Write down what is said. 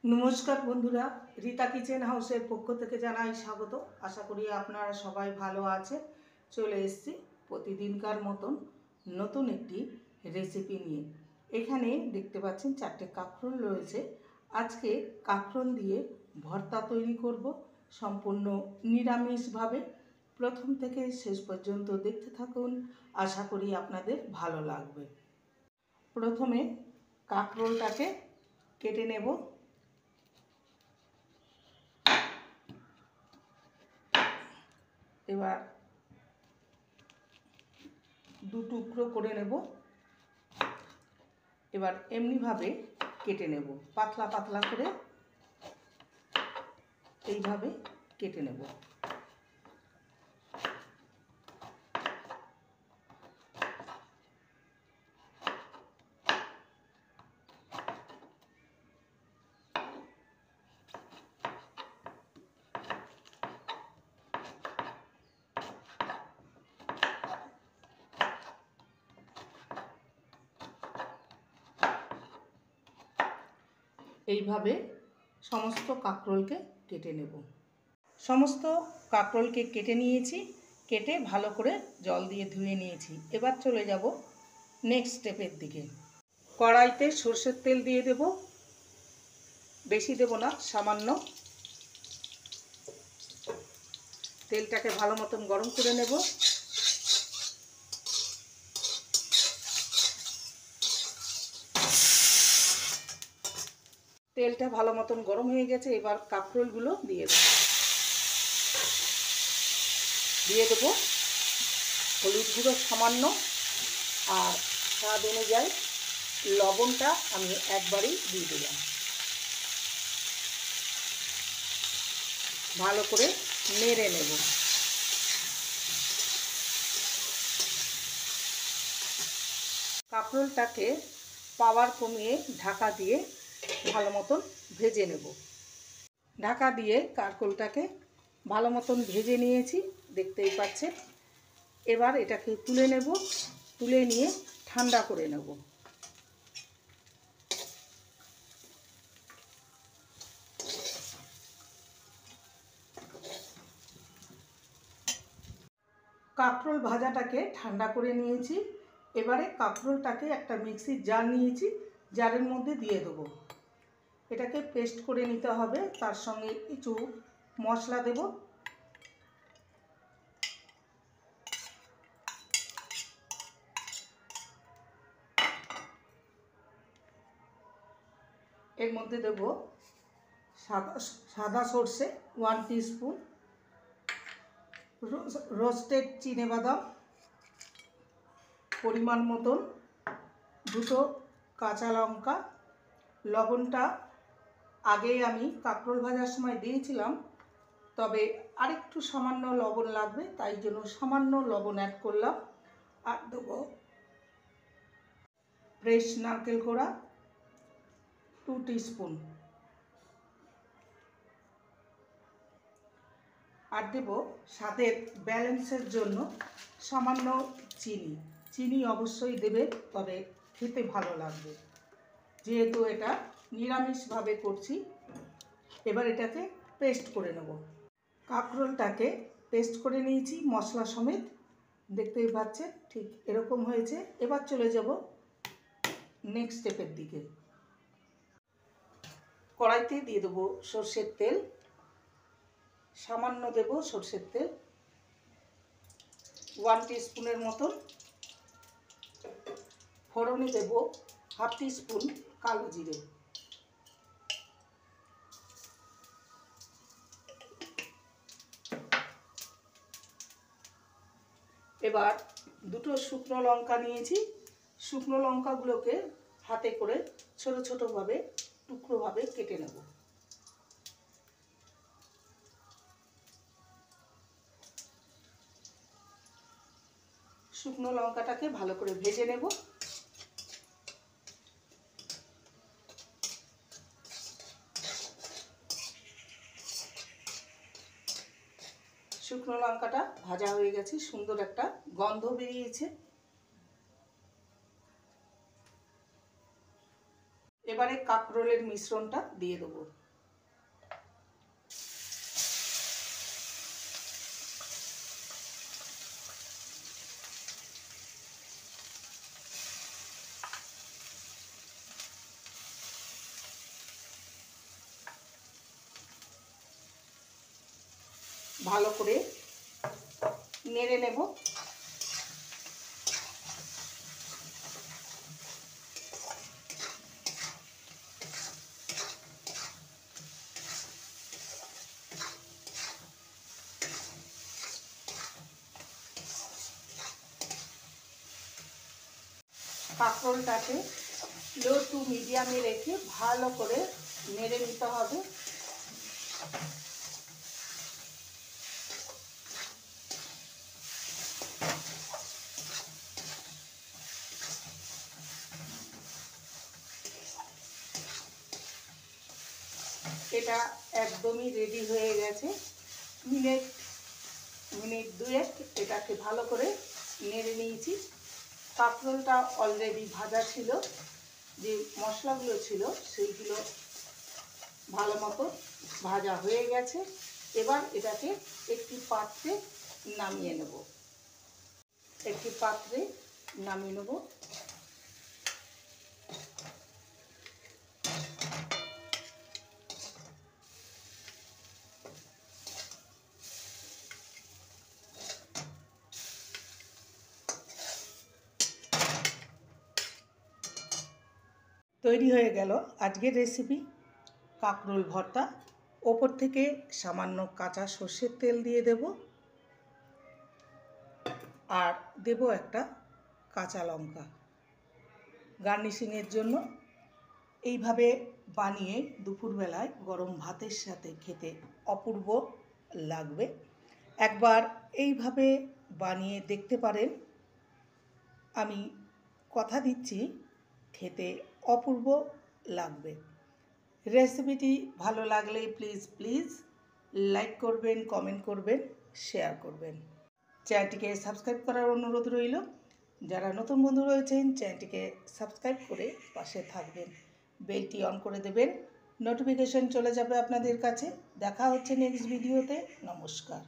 নমস্কার বন্ধুরা, রীতা কিচেন হাউসের পক্ষ থেকে জানাই স্বাগত। আশা করি আপনারা সবাই ভালো আছেন। চলে এসেছি প্রতিদিনকার মতন নতুন একটি রেসিপি নিয়ে। এখানে দেখতে পাচ্ছেন 4টে কাঁকরোল রয়েছে। আজকে কাঁকরোল দিয়ে ভর্তা তৈরি করব সম্পূর্ণ নিরামিষভাবে। প্রথম থেকে শেষ পর্যন্ত দেখতে থাকুন, আশা করি আপনাদের ভালো লাগবে। প্রথমে কাঁকরোলটাকে কেটে নেব। এবার দু টুকরো করে নেব। এবার এমনিভাবে কেটে নেব, পাতলা পাতলা করে এইভাবে কেটে নেব। এইভাবে সমস্ত কাঁকরোলকে কেটে নেব। সমস্ত কাঁকরোলকে কেটে নিয়েছি, কেটে ভালো করে জল দিয়ে ধুয়ে নিয়েছি। এবার চলে যাব নেক্সট স্টেপের দিকে। কড়াইতে সরষের তেল দিয়ে দেব, বেশি দেব না, সামান্য। তেলটাকে ভালো মতন গরম করে নেব। তেলটা ভালো মতন গরম হয়ে গেছে। এবার কাঁকরোলগুলো দিয়ে দেবো হলুদ গুঁড়ো সামান্য, আর স্বাদ অনুযায়ী লবণটা আমি একবারেই দিয়ে দিলাম। ভালো করে নেড়ে নেব। কাঁকরোলটাকে পাওয়ার কমিয়ে ঢাকা দিয়ে ভালো মতন ভেজে নেব। ঢাকা দিয়ে কাঁকরোলটাকে ভালো মতন ভেজে নিয়েছি, দেখতেই পাচ্ছেন। এবার এটাকে তুলে নেব, তুলে নিয়ে ঠান্ডা করে নেব। কাঁকরোল ভাজাটাকে ঠান্ডা করে নিয়েছি। এবারে কাঁকরোলটাকে একটা মিক্সির জার নিয়েছি, জারের মধ্যে দিয়ে দেবো। এটাকে পেস্ট করে নিতে হবে। তার সঙ্গে কিছু মশলা দেব। এর মধ্যে দেব সাদা সর্ষে 1 টিস্পুন, রোস্টেড চিনেবাদাম পরিমাণ মতন, 2টো কাঁচা লঙ্কা। লবণটা আগেই আমি কাঁকরোল ভাজার সময় দিয়েছিলাম, তবে আরেকটু সামান্য লবণ লাগবে, তাই জন্য সামান্য লবণ অ্যাড করলাম। আর দেবো ফ্রেশ নারকেল কোড়া 2 টিস্পুন, আর দেব স্বাদের ব্যালেন্সের জন্য সামান্য চিনি। চিনি অবশ্যই দেবে, তবে খেতে ভালো লাগবে, যেহেতু এটা নিরামিষভাবে করছি। এবার এটাকে পেস্ট করে নেব। কাঁকরোলটাকে পেস্ট করে নিয়েছি মশলা সমেত, দেখতেই পাচ্ছেন ঠিক এরকম হয়েছে। এবার চলে যাব নেক্সট স্টেপের দিকে। কড়াইতে দিয়ে দেবো সর্ষের তেল, সামান্য দেব সর্ষের তেল, 1 টিস্পুনের মতন। ফোড়নে দেব 1/2 টিস্পুন কালো জিরে। এবার 2টো শুকনো লঙ্কা নিয়েছি, শুকনো লঙ্কাগুলোকে হাতে করে ছোট ছোটোভাবে টুকরোভাবে কেটে নেব। শুকনো লঙ্কাটাকে ভালো করে ভেজে নেব। শুকনো লঙ্কাটা ভাজা হয়ে গেছে, সুন্দর একটা গন্ধ বেরিয়েছে। এবারে কাঁকরোলের মিশ্রণটা দিয়ে দেবো। ভালো করে নেড়ে নেব। কাঁকরোলটাকে লো টু মিডিয়ামে রেখে ভালো করে নেড়ে নিতে হবে। এটা একদমই রেডি হয়ে গেছে। মিনিট দুয়েক এটাকে ভালো করে নেড়ে নিয়েছি। কাঁকরোলটা অলরেডি ভাজা ছিল, যে মশলাগুলো ছিল সেইগুলো ভালো মতো ভাজা হয়ে গেছে। এবার এটাকে একটি পাত্রে নামিয়ে নেব। তৈরি হয়ে গেল আজকের রেসিপি কাঁকরোল ভর্তা। ওপর থেকে সামান্য কাঁচা সর্ষের তেল দিয়ে দেব, আর দেব একটা কাঁচা লঙ্কা গার্নিশিংয়ের জন্য। এইভাবে বানিয়ে দুপুরবেলায় গরম ভাতের সাথে খেতে অপূর্ব লাগবে। একবার এইভাবে বানিয়ে দেখতে পারেন। আমি কথা দিচ্ছি খেতে অপূর্ব লাগবে। রেসিপিটি ভালো লাগলে প্লিজ লাইক করবেন, কমেন্ট করবেন, শেয়ার করবেন। চ্যানেলটিকে সাবস্ক্রাইব করার অনুরোধ রইল। যারা নতুন বন্ধু রয়েছেন চ্যানেলটিকে সাবস্ক্রাইব করে পাশে থাকবেন, বেলটি অন করে দেবেন, নোটিফিকেশন চলে যাবে আপনাদের কাছে। দেখা হচ্ছে নেক্সট ভিডিওতে। নমস্কার।